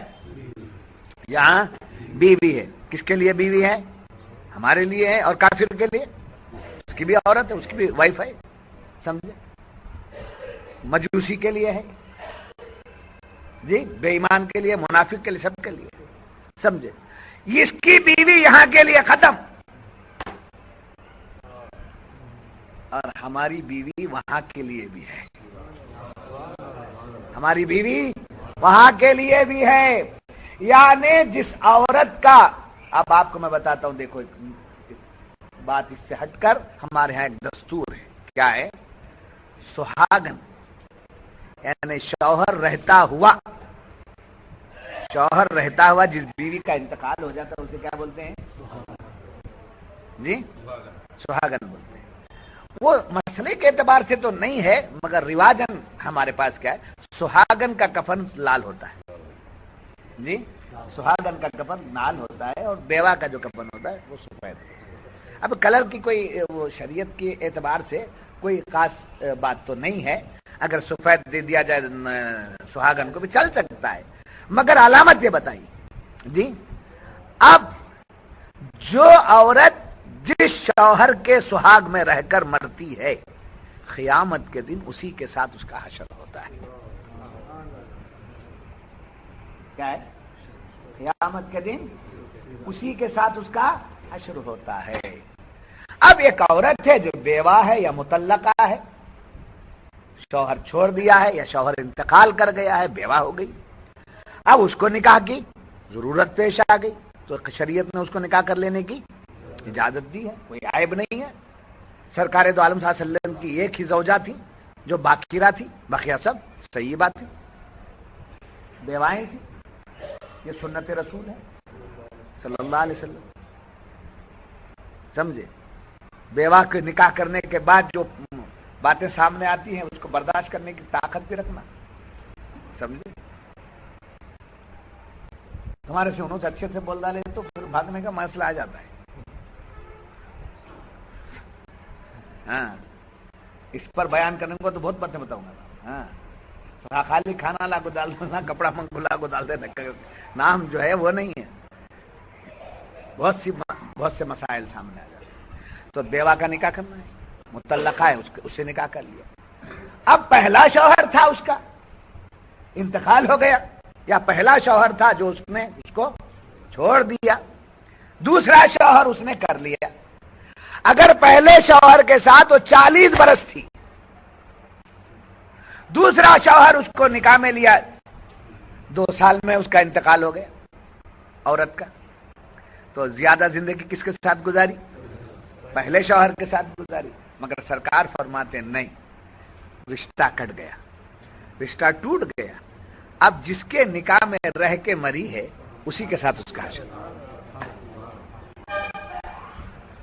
یہاں بیوی ہے. کس کے لیے بیوی ہے؟ ہمارے لیے ہے. اور کافر کے لیے اس کی بھی عورت ہے، اس کی بھی وائف ہے، سمجھے. مجوسی کے لیے ہے جی، بے ایمان کے لیے، منافق کے لیے، سب کے لیے، سمجھے. اس کی بیوی یہاں کے لیے ختم، اور ہماری بیوی وہاں کے لیے بھی ہے، ہماری بیوی وہاں کے لیے بھی ہے. یعنی جس عورت کا، اب آپ کو میں بتاتا ہوں، دیکھو بات اس سے ہٹ کر ہمارے ہاں ایک دستور ہے، کیا ہے؟ سہاگن، یعنی شوہر رہتا ہوا جس بیوی کا انتقال ہو جاتا ہے اسے کیا بولتے ہیں؟ جی سہاگن بولتے ہیں. وہ مسئلے کے اعتبار سے تو نہیں ہے، مگر رواجن ہمارے پاس کیا ہے؟ سہاگن کا کفن لال ہوتا ہے جی، سہاگن کا کفن لال ہوتا ہے، اور بیوہ کا جو کفن ہوتا ہے وہ سفید. اب کلر کی کوئی وہ شریعت کے اعتبار سے کوئی خاص بات تو نہیں ہے، اگر سفید دے دیا جائے سہاگن کو بھی چل سکتا ہے، مگر علامت یہ بتائیے جی. اب جو عورت جس شوہر کے سہاگ میں رہ کر مرتی ہے، قیامت کے دن اسی کے ساتھ اس کا حشر ہوتا ہے. کیا ہے؟ قیامت کے دن اسی کے ساتھ اس کا حشر ہوتا ہے. اب ایک عورت ہے جو بیوہ ہے یا مطلقہ ہے، شوہر چھوڑ دیا ہے یا شوہر انتقال کر گیا ہے، بیوہ ہو گئی. اب اس کو نکاح کی ضرورت پیش آ گئی تو شریعت نے اس کو نکاح کر لینے کی اجازت دی ہے، کوئی عیب نہیں ہے. سرکار دو عالم صلی اللہ علیہ وسلم کی ایک ہی زوجہ تھی جو باقیرہ تھی، بقیہ سب صحیح بات تھی، بیوائیں تھی. یہ سنت رسول ہے صلی اللہ علیہ وسلم، سمجھے. بیوہ کے نکاح کرنے کے بعد جو باتیں سامنے آتی ہیں اس کو برداشت کرنے کی طاقت بھی رکھنا، سمجھے. تمہارے سے انہوں سے اچھے سے بول ڈالے تو پھر بھاگنے کا مسئلہ آ جاتا ہے. ہاں اس پر بیان کرنے کو تو بہت باتیں بتاؤں گا. ہاں خالی کھانا لا کو ڈال دینا، کپڑا منگولا کو ڈال دینا، نام جو ہے وہ نہیں ہے. بہت سے مسائل سامنے آ جاتے ہیں. تو بیوہ کا نکاح کرنا ہے، مطلقہ ہے اس سے نکاح کر لیا. اب پہلا شوہر تھا اس کا انتقال ہو گیا، یا پہلا شوہر تھا جو اس نے اس کو چھوڑ دیا، دوسرا شوہر اس نے کر لیا. اگر پہلے شوہر کے ساتھ وہ 40 برس تھی، دوسرا شوہر اس کو نکاح میں لیا، 2 سال میں اس کا انتقال ہو گیا عورت کا، تو زیادہ زندگی کس کے ساتھ گزاری؟ پہلے شوہر کے ساتھ گزاری. مگر سرکار فرماتے نہیں، رشتہ کٹ گیا، رشتہ ٹوٹ گیا. اب جس کے نکاح میں رہ کے مری ہے اسی کے ساتھ اس کا حشر،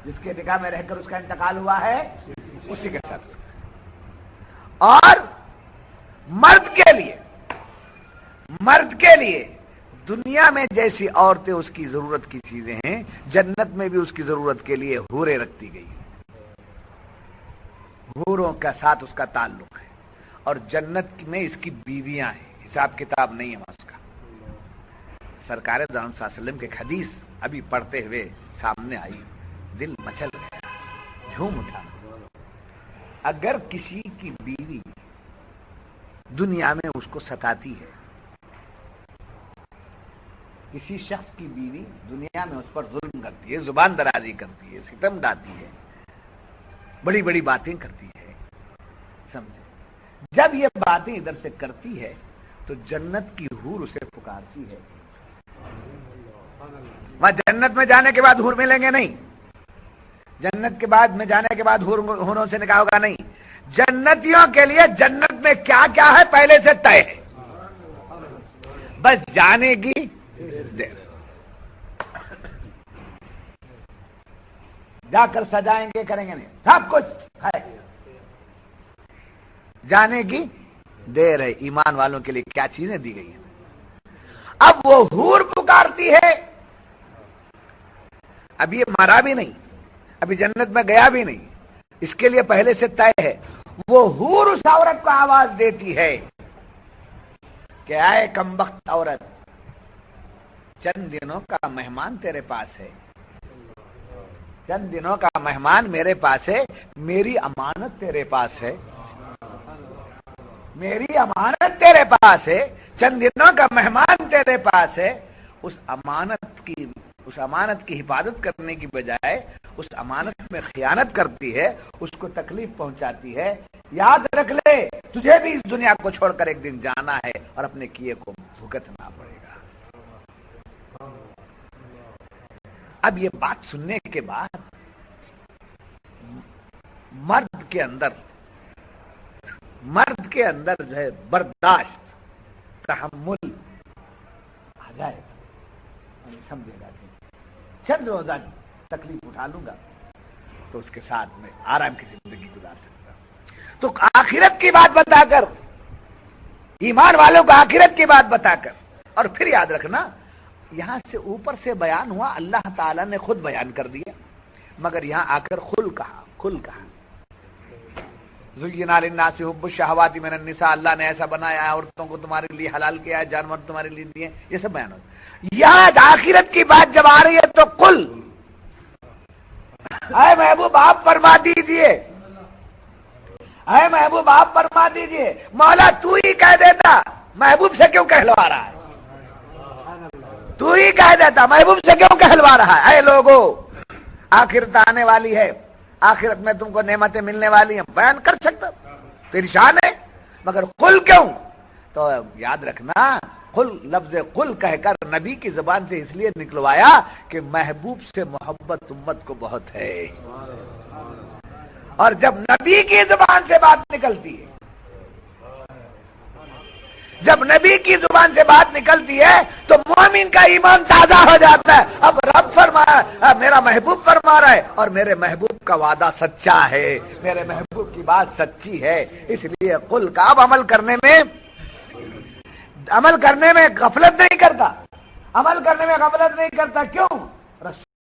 جس کے نگاہ میں رہ کر اس کا انتقال ہوا ہے اسی کے ساتھ اس کا۔ اور مرد کے لیے دنیا میں جیسی عورتیں اس کی ضرورت کی چیزیں ہیں، جنت میں بھی اس کی ضرورت کے لیے حوریں رکھتی گئی ہیں، حوروں کا ساتھ اس کا تعلق ہے، اور جنت میں اس کی بیویاں ہیں، حساب کتاب نہیں ہے وہاں اس کا۔ سرکار دو عالم صلی اللہ علیہ وسلم کے حدیث ابھی پڑھتے ہوئے سامنے آئی، دل مچل گیا، جھوم اٹھا۔ اگر کسی کی بیوی دنیا میں اس کو ستاتی ہے، کسی شخص کی بیوی دنیا میں اس پر ظلم کرتی ہے، زبان درازی کرتی ہے، ستم ڈالتی ہے، بڑی بڑی باتیں کرتی ہے، سمجھے، جب یہ باتیں ادھر سے کرتی ہے تو جنت کی حور اسے پکارتی ہے۔ وہاں جنت میں جانے کے بعد حور ملیں گے نہیں، جنت کے بعد میں جانے کے بعد حوروں سے نکاح ہوگا نہیں، جنتیوں کے لیے جنت میں کیا کیا ہے پہلے سے طے ہے، بس جانے کی دیر، جا کر سجائیں گے کریں گے نہیں، سب کچھ ہے، جانے کی دیر ہے۔ ایمان والوں کے لیے کیا چیزیں دی گئی ہیں۔ اب وہ حور پکارتی ہے، اب یہ مرا بھی نہیں، ابھی جنت میں گیا بھی نہیں، اس کے لیے پہلے سے طے ہے۔ وہ حور اس عورت کو آواز دیتی ہے کہ اے کمبخت عورت، چند دنوں کا مہمان تیرے پاس ہے، چند دنوں کا مہمان میرے پاس ہے، میری امانت تیرے پاس ہے، میری امانت تیرے پاس ہے، چند دنوں کا مہمان تیرے پاس ہے۔ اس امانت کی حفاظت کرنے کی بجائے اس امانت میں خیانت کرتی ہے، اس کو تکلیف پہنچاتی ہے۔ یاد رکھ لے، تجھے بھی اس دنیا کو چھوڑ کر ایک دن جانا ہے اور اپنے کیے کو بھگتنا پڑے گا۔ اب یہ بات سننے کے بعد مرد کے اندر جو ہے برداشت، تحمل آ جائے گا، سمجھے گا کہ چند روزہ تکلیف اٹھا لوں گا تو اس کے ساتھ میں آرام کی زندگی گزار سکتا ہوں۔ تو آخرت کی بات بتا کر، ایمان والوں کو آخرت کی بات بتا کر، اور پھر یاد رکھنا یہاں سے اوپر سے بیان ہوا، اللہ تعالیٰ نے خود بیان کر دیا، مگر یہاں آ کر کھل کہا۔ زُيِّنَ لِلنَّاسِ حُبُّ الشَّهَوَاتِ مِنَ النِّسَاءِ، اللہ نے ایسا بنایا ہے، عورتوں کو تمہارے لیے حلال کیا ہے، جانور تمہارے لیے دیے، یہ سب بیان ہوتا ہے۔ یاد آخرت کی بات جب آ رہی ہے تو قل، اے محبوب آپ فرما دیجئے، اے محبوب آپ فرما دیجئے۔ مولا تو ہی کہہ دیتا، محبوب سے کیوں کہلوا رہا ہے؟ تو ہی کہہ دیتا، محبوب سے کیوں کہلوا رہا ہے؟ اے لوگو، آخرت آنے والی ہے، آخرت میں تم کو نعمتیں ملنے والی ہیں، بیان کر سکتا، تیری شان ہے، مگر قل کیوں؟ تو یاد رکھنا، قل، لفظ قل کہہ کر نبی کی زبان سے اس لیے نکلوایا کہ محبوب سے محبت امت کو بہت ہے، اور جب نبی کی زبان سے بات نکلتی ہے، جب نبی کی زبان سے بات نکلتی ہے تو مومن کا ایمان تازہ ہو جاتا ہے۔ اب رب فرمایا، میرا محبوب فرما رہا ہے، اور میرے محبوب کا وعدہ سچا ہے، میرے محبوب کی بات سچی ہے، اس لیے قل کا اب عمل کرنے میں غفلت نہیں کرتا، کیوں؟ رسول